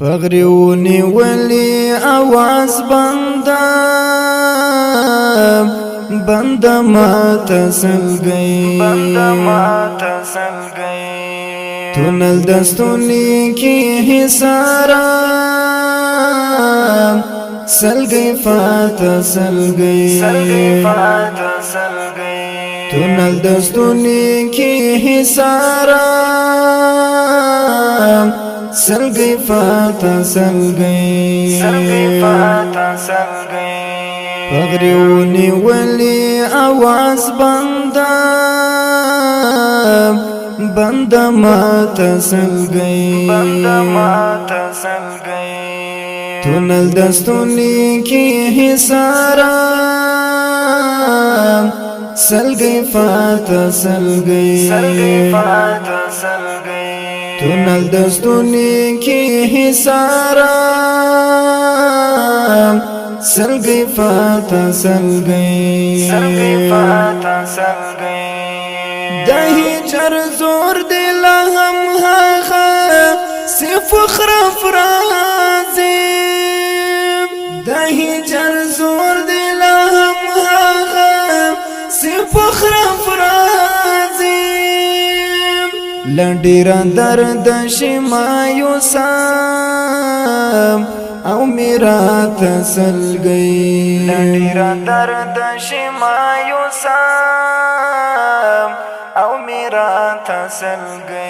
فغریونی ولی آواز بندا ماتا سل گئی تونل دستونی کی حسارا سل گئی فاتا سل گئی تونل دستونی کی حسارا سل گئی فاتا سل گئی فغریونی ولی آواز بندا ماتا سل گئی تونل دستونی کی حسارا سل گئی فاتا سل گئی تونل دستونی کی حسارا سل گئی فاتا سل گئی دہی چر زور دلا ہم سی فخر افرازی دہی چر زور دلا ہم سی فخر افرازی لڈیرا درد شمایوسا او میرا تسل گئی لڈیرا درد شمایوسا او میرا تسل گئی